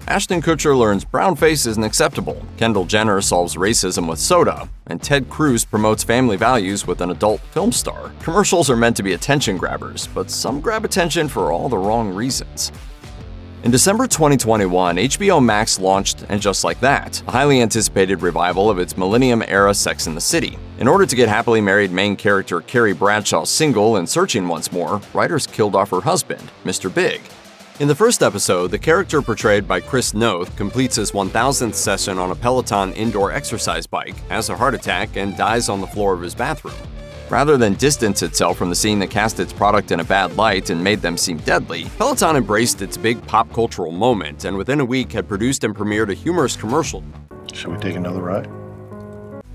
Ashton Kutcher learns brownface isn't acceptable, Kendall Jenner solves racism with soda, and Ted Cruz promotes family values with an adult film star. Commercials are meant to be attention grabbers, but some grab attention for all the wrong reasons. In December 2021, HBO Max launched, and just like that, a highly anticipated revival of its millennium-era Sex and the City. In order to get happily married main character Carrie Bradshaw single and searching once more, writers killed off her husband, Mr. Big. In the first episode, the character portrayed by Noth completes his 1000th session on a Peloton indoor exercise bike, has a heart attack, and dies on the floor of his bathroom. Rather than distance itself from the scene that cast its product in a bad light and made them seem deadly, Peloton embraced its big pop cultural moment and within a week had produced and premiered a humorous commercial. Should we take another ride?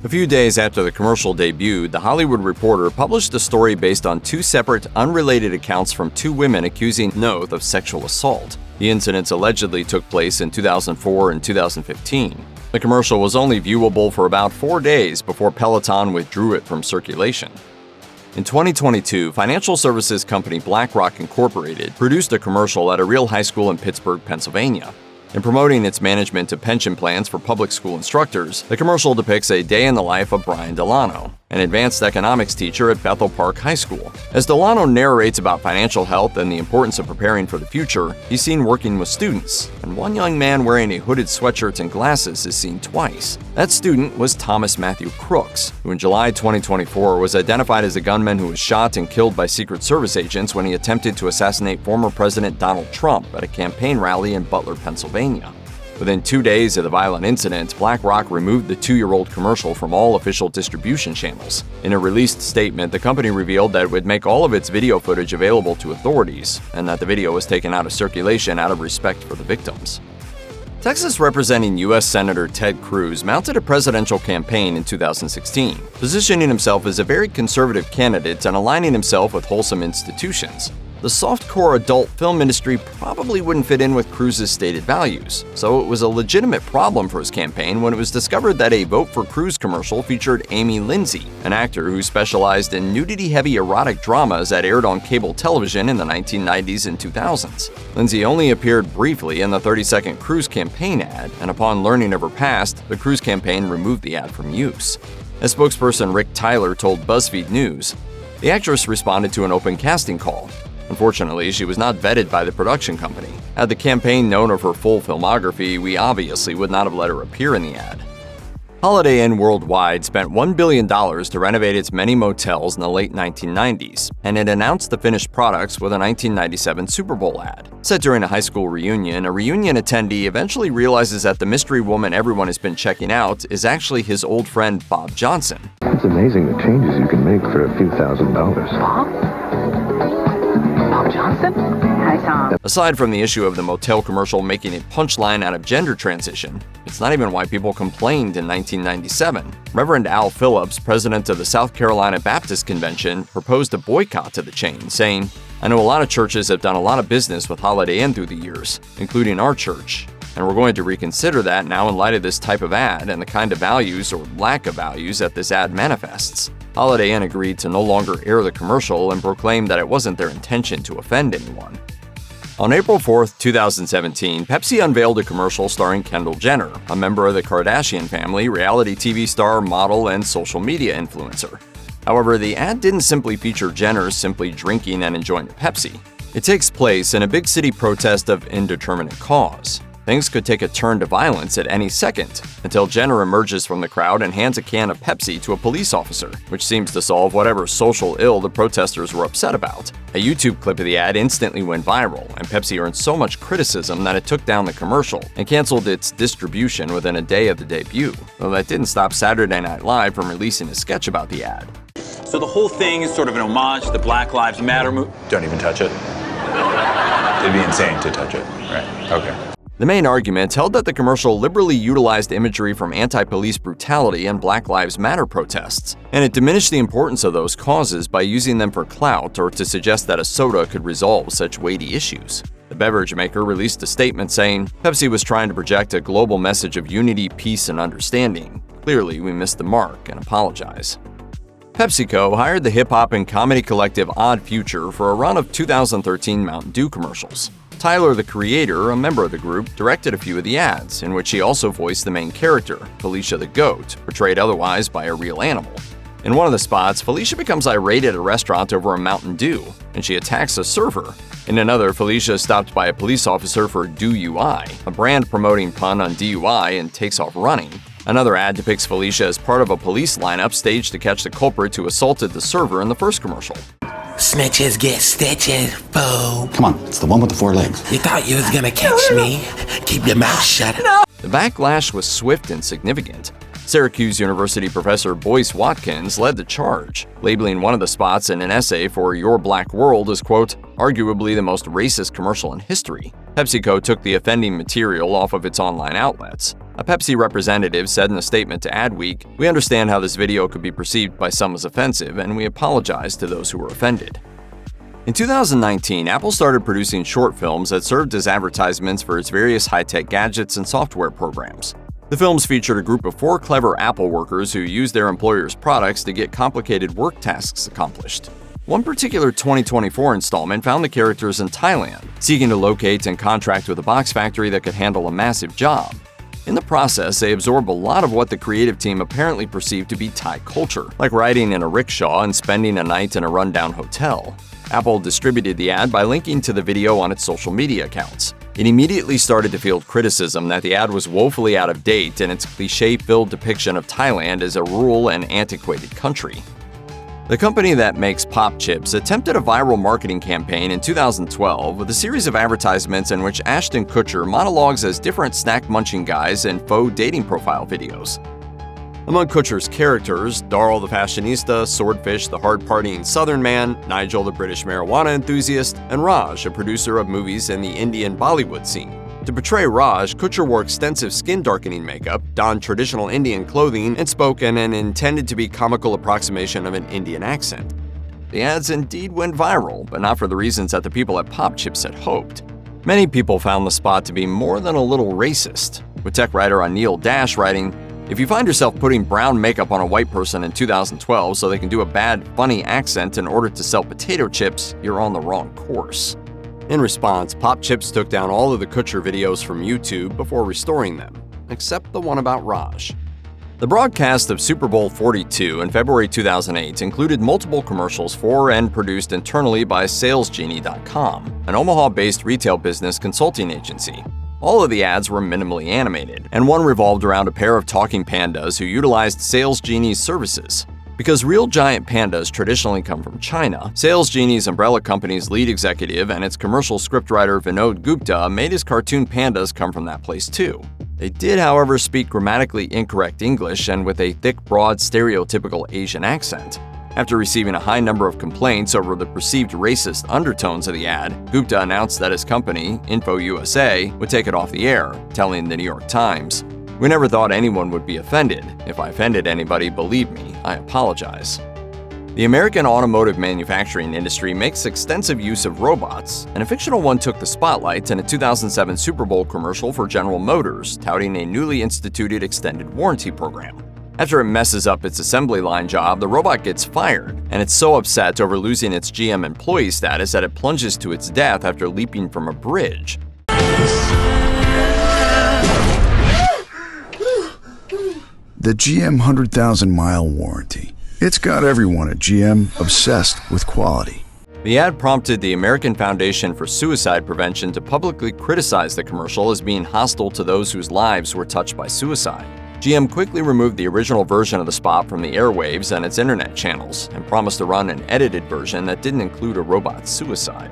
A few days after the commercial debuted, The Hollywood Reporter published a story based on two separate, unrelated accounts from two women accusing Noth of sexual assault. The incidents allegedly took place in 2004 and 2015. The commercial was only viewable for about 4 days before Peloton withdrew it from circulation. In 2022, financial services company BlackRock Incorporated produced a commercial at a real high school in Pittsburgh, Pennsylvania. In promoting its management of pension plans for public school instructors, the commercial depicts a day in the life of Brian Delano, an advanced economics teacher at Bethel Park High School. As Delano narrates about financial health and the importance of preparing for the future, he's seen working with students, and one young man wearing a hooded sweatshirt and glasses is seen twice. That student was Thomas Matthew Crooks, who in July 2024 was identified as a gunman who was shot and killed by Secret Service agents when he attempted to assassinate former President Donald Trump at a campaign rally in Butler, Pennsylvania. Within 2 days of the violent incident, BlackRock removed the 2-year-old commercial from all official distribution channels. In a released statement, the company revealed that it would make all of its video footage available to authorities, and that the video was taken out of circulation out of respect for the victims. Texas representing U.S. Senator Ted Cruz mounted a presidential campaign in 2016, positioning himself as a very conservative candidate and aligning himself with wholesome institutions. The softcore adult film industry probably wouldn't fit in with Cruz's stated values, so it was a legitimate problem for his campaign when it was discovered that a Vote for Cruz commercial featured Amy Lindsay, an actor who specialized in nudity-heavy erotic dramas that aired on cable television in the 1990s and 2000s. Lindsay only appeared briefly in the 30-second Cruz campaign ad, and upon learning of her past, the Cruz campaign removed the ad from use. As spokesperson Rick Tyler told BuzzFeed News, the actress responded to an open casting call. Unfortunately, she was not vetted by the production company. Had the campaign known of her full filmography, we obviously would not have let her appear in the ad. Holiday Inn Worldwide spent $1 billion to renovate its many motels in the late 1990s, and it announced the finished products with a 1997 Super Bowl ad. Set during a high school reunion, a reunion attendee eventually realizes that the mystery woman everyone has been checking out is actually his old friend Bob Johnson. It's amazing the changes you can make for a few $1,000s. Bob Johnson? Hi, Tom. Aside from the issue of the motel commercial making a punchline out of gender transition, it's not even why people complained in 1997. Reverend Al Phillips, president of the South Carolina Baptist Convention, proposed a boycott to the chain, saying, "I know a lot of churches have done a lot of business with Holiday Inn through the years, including our church, and we're going to reconsider that now in light of this type of ad and the kind of values or lack of values that this ad manifests." Holiday Inn agreed to no longer air the commercial and proclaimed that it wasn't their intention to offend anyone. On April 4, 2017, Pepsi unveiled a commercial starring Kendall Jenner, a member of the Kardashian family, reality TV star, model, and social media influencer. However, the ad didn't simply feature Jenner simply drinking and enjoying a Pepsi. It takes place in a big city protest of indeterminate cause. Things could take a turn to violence at any second, until Jenner emerges from the crowd and hands a can of Pepsi to a police officer, which seems to solve whatever social ill the protesters were upset about. A YouTube clip of the ad instantly went viral, and Pepsi earned so much criticism that it took down the commercial and canceled its distribution within a day of the debut, though that didn't stop Saturday Night Live from releasing a sketch about the ad. So the whole thing is sort of an homage to the Black Lives Matter movement. Don't even touch it. It'd be insane to touch it. Right. Okay. The main argument held that the commercial liberally utilized imagery from anti-police brutality and Black Lives Matter protests, and it diminished the importance of those causes by using them for clout or to suggest that a soda could resolve such weighty issues. The beverage maker released a statement saying, "Pepsi was trying to project a global message of unity, peace, and understanding. Clearly, we missed the mark and apologize." PepsiCo hired the hip-hop and comedy collective Odd Future for a run of 2013 Mountain Dew commercials. Tyler, the creator, a member of the group, directed a few of the ads, in which he also voiced the main character, Felicia the goat, portrayed otherwise by a real animal. In one of the spots, Felicia becomes irate at a restaurant over a Mountain Dew, and she attacks a server. In another, Felicia is stopped by a police officer for DUI, a brand-promoting pun on DUI, and takes off running. Another ad depicts Felicia as part of a police lineup staged to catch the culprit who assaulted the server in the first commercial. Snitches get stitches, fool. Come on, it's the one with the 4 legs. You thought you was gonna catch me? Keep your mouth shut. The backlash was swift and significant. Syracuse University professor Boyce Watkins led the charge, labeling one of the spots in an essay for Your Black World as, quote, arguably the most racist commercial in history. PepsiCo took the offending material off of its online outlets. A Pepsi representative said in a statement to Adweek, "We understand how this video could be perceived by some as offensive, and we apologize to those who were offended." In 2019, Apple started producing short films that served as advertisements for its various high-tech gadgets and software programs. The films featured a group of 4 clever Apple workers who used their employer's products to get complicated work tasks accomplished. One particular 2024 installment found the characters in Thailand, seeking to locate and contract with a box factory that could handle a massive job. In the process, they absorb a lot of what the creative team apparently perceived to be Thai culture, like riding in a rickshaw and spending a night in a rundown hotel. Apple distributed the ad by linking to the video on its social media accounts. It immediately started to field criticism that the ad was woefully out of date in its cliché-filled depiction of Thailand as a rural and antiquated country. The company that makes pop chips attempted a viral marketing campaign in 2012 with a series of advertisements in which Ashton Kutcher monologues as different snack-munching guys in faux dating profile videos. Among Kutcher's characters, Darl the fashionista, Swordfish the hard-partying Southern man, Nigel the British marijuana enthusiast, and Raj, a producer of movies in the Indian Bollywood scene. To portray Raj, Kutcher wore extensive skin-darkening makeup, donned traditional Indian clothing, and spoke in an intended to be comical approximation of an Indian accent. The ads indeed went viral, but not for the reasons that the people at Pop Chips had hoped. Many people found the spot to be more than a little racist, with tech writer Neil Dash writing, "If you find yourself putting brown makeup on a white person in 2012 so they can do a bad, funny accent in order to sell potato chips, you're on the wrong course." In response, Pop Chips took down all of the Kutcher videos from YouTube before restoring them, except the one about Raj. The broadcast of Super Bowl 42 in February 2008 included multiple commercials for and produced internally by SalesGenie.com, an Omaha-based retail business consulting agency. All of the ads were minimally animated, and one revolved around a pair of talking pandas who utilized Sales Genie's services. Because real giant pandas traditionally come from China, Sales Genie's umbrella company's lead executive and its commercial scriptwriter Vinod Gupta made his cartoon pandas come from that place too. They did, however, speak grammatically incorrect English and with a thick, broad, stereotypical Asian accent. After receiving a high number of complaints over the perceived racist undertones of the ad, Gupta announced that his company, Info USA, would take it off the air, telling the New York Times, "We never thought anyone would be offended. If I offended anybody, believe me, I apologize." The American automotive manufacturing industry makes extensive use of robots, and a fictional one took the spotlight in a 2007 Super Bowl commercial for General Motors, touting a newly instituted extended warranty program. After it messes up its assembly line job, the robot gets fired, and it's so upset over losing its GM employee status that it plunges to its death after leaping from a bridge. The GM 100,000-mile warranty. It's got everyone at GM obsessed with quality. The ad prompted the American Foundation for Suicide Prevention to publicly criticize the commercial as being hostile to those whose lives were touched by suicide. GM quickly removed the original version of the spot from the airwaves and its internet channels, and promised to run an edited version that didn't include a robot's suicide.